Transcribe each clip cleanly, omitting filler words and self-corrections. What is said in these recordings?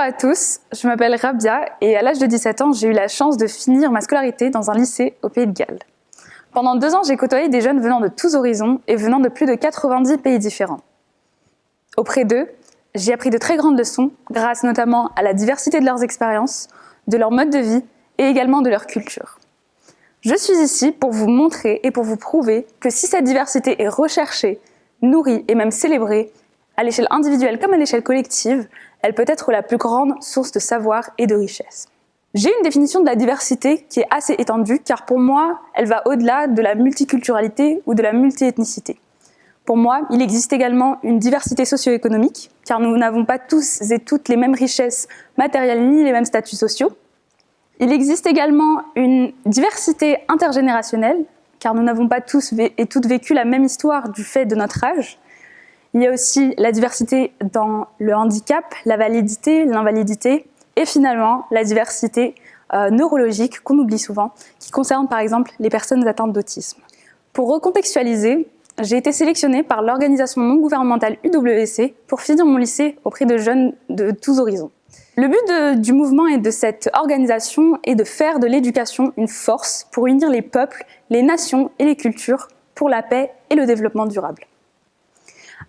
à tous, je m'appelle Rabia et à l'âge de 17 ans, j'ai eu la chance de finir ma scolarité dans un lycée au Pays de Galles. Pendant 2 ans, j'ai côtoyé des jeunes venant de tous horizons et venant de plus de 90 pays différents. Auprès d'eux, j'ai appris de très grandes leçons grâce notamment à la diversité de leurs expériences, de leur mode de vie et également de leur culture. Je suis ici pour vous montrer et pour vous prouver que si cette diversité est recherchée, nourrie et même célébrée, à l'échelle individuelle comme à l'échelle collective, elle peut être la plus grande source de savoir et de richesse. J'ai une définition de la diversité qui est assez étendue car pour moi, elle va au-delà de la multiculturalité ou de la multiethnicité. Pour moi, il existe également une diversité socio-économique car nous n'avons pas tous et toutes les mêmes richesses matérielles ni les mêmes statuts sociaux. Il existe également une diversité intergénérationnelle car nous n'avons pas tous et toutes vécu la même histoire du fait de notre âge. Il y a aussi la diversité dans le handicap, la validité, l'invalidité et finalement la diversité neurologique qu'on oublie souvent, qui concerne par exemple les personnes atteintes d'autisme. Pour recontextualiser, j'ai été sélectionnée par l'organisation non gouvernementale UWC pour finir mon lycée auprès de jeunes de tous horizons. Le but du mouvement et de cette organisation est de faire de l'éducation une force pour unir les peuples, les nations et les cultures pour la paix et le développement durable.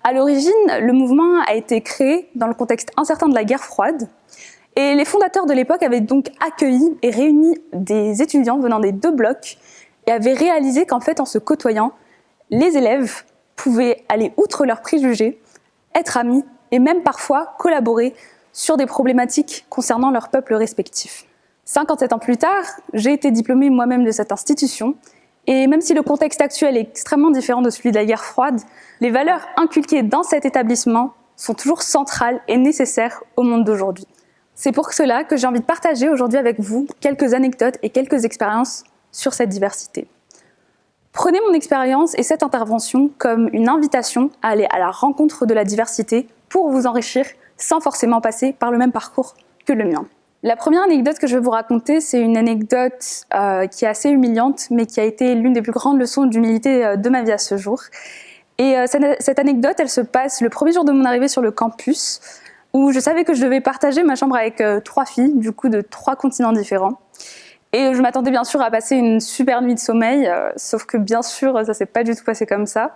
À l'origine, le mouvement a été créé dans le contexte incertain de la guerre froide et les fondateurs de l'époque avaient donc accueilli et réuni des étudiants venant des 2 blocs et avaient réalisé qu'en fait, en se côtoyant, les élèves pouvaient aller outre leurs préjugés, être amis et même parfois collaborer sur des problématiques concernant leurs peuples respectifs. 57 ans plus tard, j'ai été diplômée moi-même de cette institution et même si le contexte actuel est extrêmement différent de celui de la guerre froide, les valeurs inculquées dans cet établissement sont toujours centrales et nécessaires au monde d'aujourd'hui. C'est pour cela que j'ai envie de partager aujourd'hui avec vous quelques anecdotes et quelques expériences sur cette diversité. Prenez mon expérience et cette intervention comme une invitation à aller à la rencontre de la diversité pour vous enrichir sans forcément passer par le même parcours que le mien. La première anecdote que je vais vous raconter, c'est une anecdote qui est assez humiliante, mais qui a été l'une des plus grandes leçons d'humilité de ma vie à ce jour. Et cette anecdote, elle se passe le premier jour de mon arrivée sur le campus, où je savais que je devais partager ma chambre avec 3 filles, du coup de 3 continents différents. Et je m'attendais bien sûr à passer une super nuit de sommeil, sauf que bien sûr, ça s'est pas du tout passé comme ça.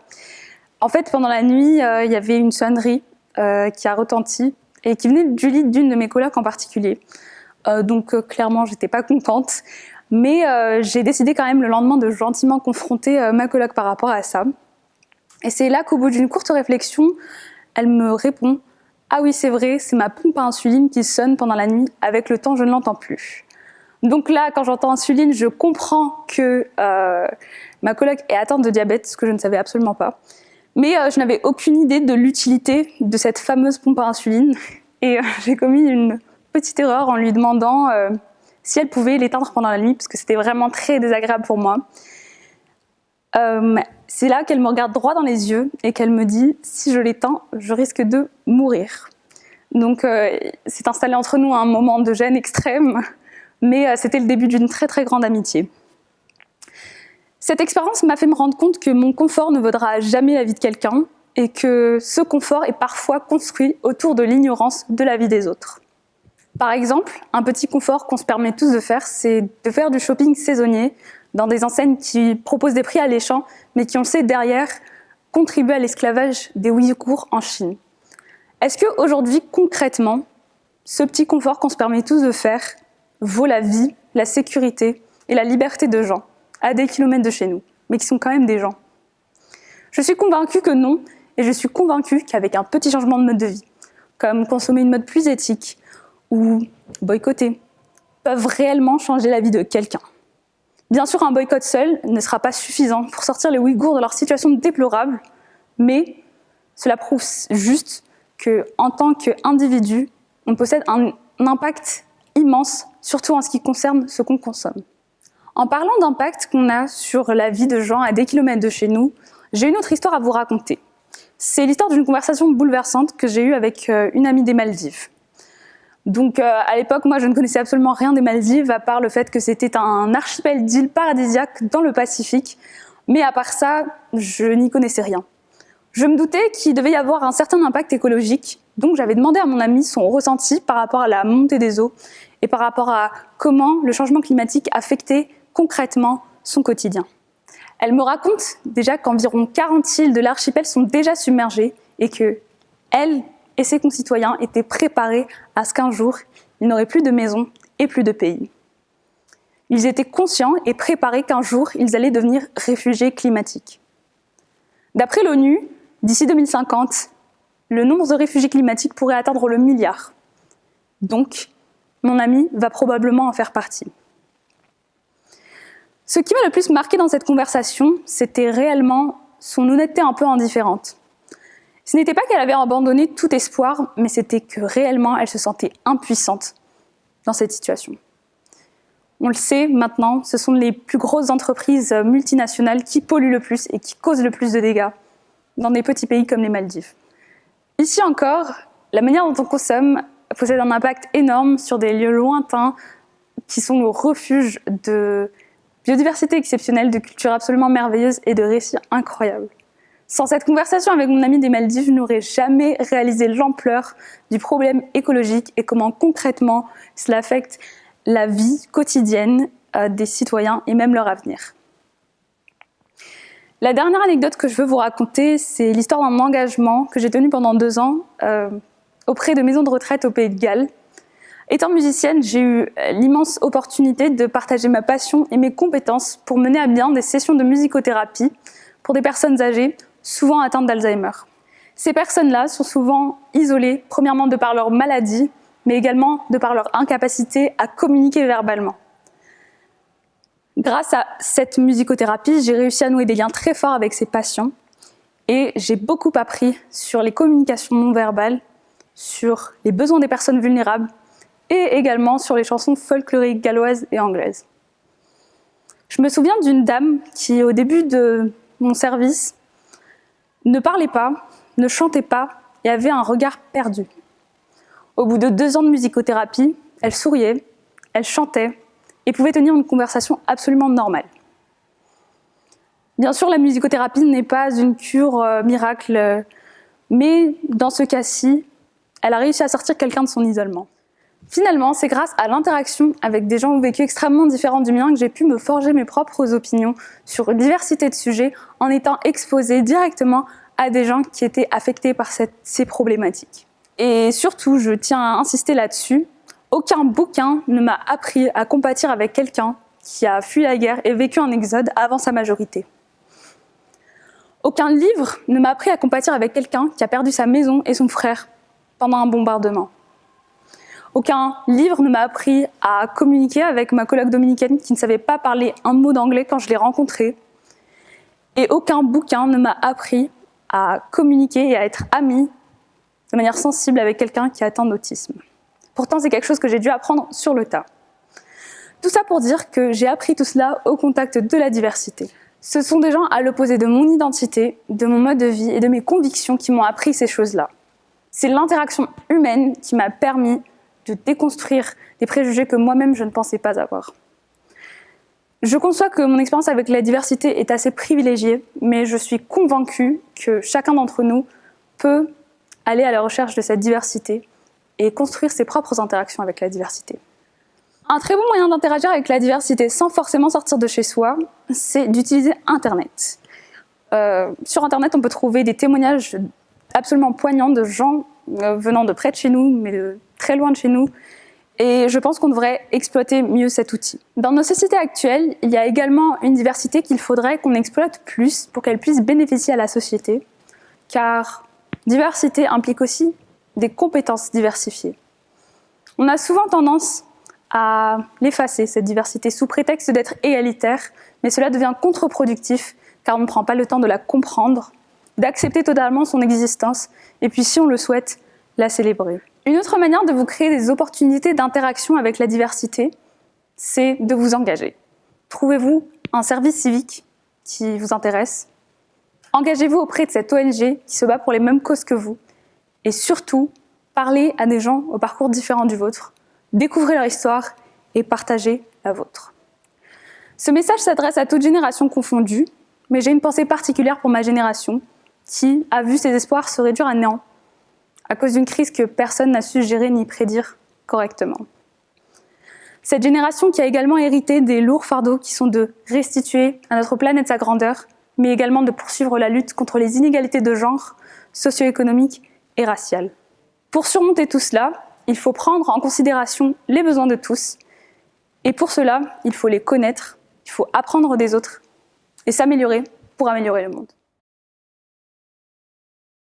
En fait, pendant la nuit, il y avait une sonnerie qui a retenti et qui venait du lit d'une de mes colocs en particulier. Donc clairement, j'étais pas contente, mais j'ai décidé quand même le lendemain de gentiment confronter ma coloc par rapport à ça. Et c'est là qu'au bout d'une courte réflexion, elle me répond « Ah oui, c'est vrai, c'est ma pompe à insuline qui sonne pendant la nuit, avec le temps je ne l'entends plus. » Donc là, quand j'entends insuline, je comprends que ma coloc est atteinte de diabète, ce que je ne savais absolument pas. Mais je n'avais aucune idée de l'utilité de cette fameuse pompe à insuline. Et j'ai commis une petite erreur en lui demandant si elle pouvait l'éteindre pendant la nuit, parce que c'était vraiment très désagréable pour moi. C'est là qu'elle me regarde droit dans les yeux et qu'elle me dit « Si je l'éteins, je risque de mourir ». Donc s'est installé entre nous un moment de gêne extrême, mais c'était le début d'une très très grande amitié. Cette expérience m'a fait me rendre compte que mon confort ne vaudra jamais la vie de quelqu'un et que ce confort est parfois construit autour de l'ignorance de la vie des autres. Par exemple, un petit confort qu'on se permet tous de faire, c'est de faire du shopping saisonnier dans des enseignes qui proposent des prix alléchants, mais qui, on le sait, derrière, contribuent à l'esclavage des Ouïghours en Chine. Est-ce qu'aujourd'hui, concrètement, ce petit confort qu'on se permet tous de faire vaut la vie, la sécurité et la liberté de gens à des kilomètres de chez nous, mais qui sont quand même des gens? Je suis convaincue que non, et je suis convaincue qu'avec un petit changement de mode de vie, comme consommer une mode plus éthique ou boycotter, peuvent réellement changer la vie de quelqu'un. Bien sûr, un boycott seul ne sera pas suffisant pour sortir les Ouïghours de leur situation déplorable, mais cela prouve juste qu'en tant qu'individu, on possède un impact immense, surtout en ce qui concerne ce qu'on consomme. En parlant d'impact qu'on a sur la vie de gens à des kilomètres de chez nous, j'ai une autre histoire à vous raconter. C'est l'histoire d'une conversation bouleversante que j'ai eue avec une amie des Maldives. Donc à l'époque, moi je ne connaissais absolument rien des Maldives, à part le fait que c'était un archipel d'îles paradisiaques dans le Pacifique. Mais à part ça, je n'y connaissais rien. Je me doutais qu'il devait y avoir un certain impact écologique, Donc j'avais demandé à mon amie son ressenti par rapport à la montée des eaux et par rapport à comment le changement climatique affectait concrètement son quotidien. Elle me raconte déjà qu'environ 40 îles de l'archipel sont déjà submergées et que elle et ses concitoyens étaient préparés à ce qu'un jour, il n'aurait plus de maison et plus de pays. Ils étaient conscients et préparés qu'un jour, ils allaient devenir réfugiés climatiques. D'après l'ONU, d'ici 2050, le nombre de réfugiés climatiques pourrait atteindre le milliard. Donc, mon ami va probablement en faire partie. Ce qui m'a le plus marqué dans cette conversation, c'était réellement son honnêteté un peu indifférente. Ce n'était pas qu'elle avait abandonné tout espoir, mais c'était que réellement elle se sentait impuissante dans cette situation. On le sait maintenant, ce sont les plus grosses entreprises multinationales qui polluent le plus et qui causent le plus de dégâts dans des petits pays comme les Maldives. Ici encore, la manière dont on consomme possède un impact énorme sur des lieux lointains qui sont le refuge de biodiversité exceptionnelle, de cultures absolument merveilleuses et de récits incroyables. Sans cette conversation avec mon ami des Maldives, je n'aurais jamais réalisé l'ampleur du problème écologique et comment concrètement cela affecte la vie quotidienne des citoyens et même leur avenir. La dernière anecdote que je veux vous raconter, c'est l'histoire d'un engagement que j'ai tenu pendant 2 ans auprès de maisons de retraite au Pays de Galles. Étant musicienne, j'ai eu l'immense opportunité de partager ma passion et mes compétences pour mener à bien des sessions de musicothérapie pour des personnes âgées, souvent atteintes d'Alzheimer. Ces personnes-là sont souvent isolées, premièrement de par leur maladie, mais également de par leur incapacité à communiquer verbalement. Grâce à cette musicothérapie, j'ai réussi à nouer des liens très forts avec ces patients et j'ai beaucoup appris sur les communications non verbales, sur les besoins des personnes vulnérables et également sur les chansons folkloriques galloises et anglaises. Je me souviens d'une dame qui, au début de mon service, ne parlait pas, ne chantait pas et avait un regard perdu. Au bout de 2 ans de musicothérapie, elle souriait, elle chantait et pouvait tenir une conversation absolument normale. Bien sûr, la musicothérapie n'est pas une cure miracle, mais dans ce cas-ci, elle a réussi à sortir quelqu'un de son isolement. Finalement, c'est grâce à l'interaction avec des gens au vécu extrêmement différents du mien que j'ai pu me forger mes propres opinions sur une diversité de sujets en étant exposée directement à des gens qui étaient affectés par ces problématiques. Et surtout, je tiens à insister là-dessus, aucun bouquin ne m'a appris à compatir avec quelqu'un qui a fui la guerre et vécu un exode avant sa majorité. Aucun livre ne m'a appris à compatir avec quelqu'un qui a perdu sa maison et son frère pendant un bombardement. Aucun livre ne m'a appris à communiquer avec ma coloc dominicaine qui ne savait pas parler un mot d'anglais quand je l'ai rencontrée. Et aucun bouquin ne m'a appris à communiquer et à être amie de manière sensible avec quelqu'un qui a atteint d'autisme. Pourtant, c'est quelque chose que j'ai dû apprendre sur le tas. Tout ça pour dire que j'ai appris tout cela au contact de la diversité. Ce sont des gens à l'opposé de mon identité, de mon mode de vie et de mes convictions qui m'ont appris ces choses-là. C'est l'interaction humaine qui m'a permis de déconstruire des préjugés que moi-même je ne pensais pas avoir. Je conçois que mon expérience avec la diversité est assez privilégiée, mais je suis convaincue que chacun d'entre nous peut aller à la recherche de cette diversité et construire ses propres interactions avec la diversité. Un très bon moyen d'interagir avec la diversité sans forcément sortir de chez soi, c'est d'utiliser Internet. Sur Internet, on peut trouver des témoignages absolument poignants de gens venant de près de chez nous, mais de très loin de chez nous. Et je pense qu'on devrait exploiter mieux cet outil. Dans nos sociétés actuelles, il y a également une diversité qu'il faudrait qu'on exploite plus pour qu'elle puisse bénéficier à la société, car diversité implique aussi des compétences diversifiées. On a souvent tendance à l'effacer, cette diversité, sous prétexte d'être égalitaire, mais cela devient contre-productif, car on ne prend pas le temps de la comprendre, d'accepter totalement son existence, et puis si on le souhaite, la célébrer. Une autre manière de vous créer des opportunités d'interaction avec la diversité, c'est de vous engager. Trouvez-vous un service civique qui vous intéresse. Engagez-vous auprès de cette ONG qui se bat pour les mêmes causes que vous. Et surtout, parlez à des gens au parcours différent du vôtre. Découvrez leur histoire et partagez la vôtre. Ce message s'adresse à toute génération confondue, mais j'ai une pensée particulière pour ma génération qui a vu ses espoirs se réduire à néant à cause d'une crise que personne n'a su gérer ni prédire correctement. Cette génération qui a également hérité des lourds fardeaux qui sont de restituer à notre planète sa grandeur, mais également de poursuivre la lutte contre les inégalités de genre, socio-économiques et raciales. Pour surmonter tout cela, il faut prendre en considération les besoins de tous, et pour cela, il faut les connaître, il faut apprendre des autres et s'améliorer pour améliorer le monde.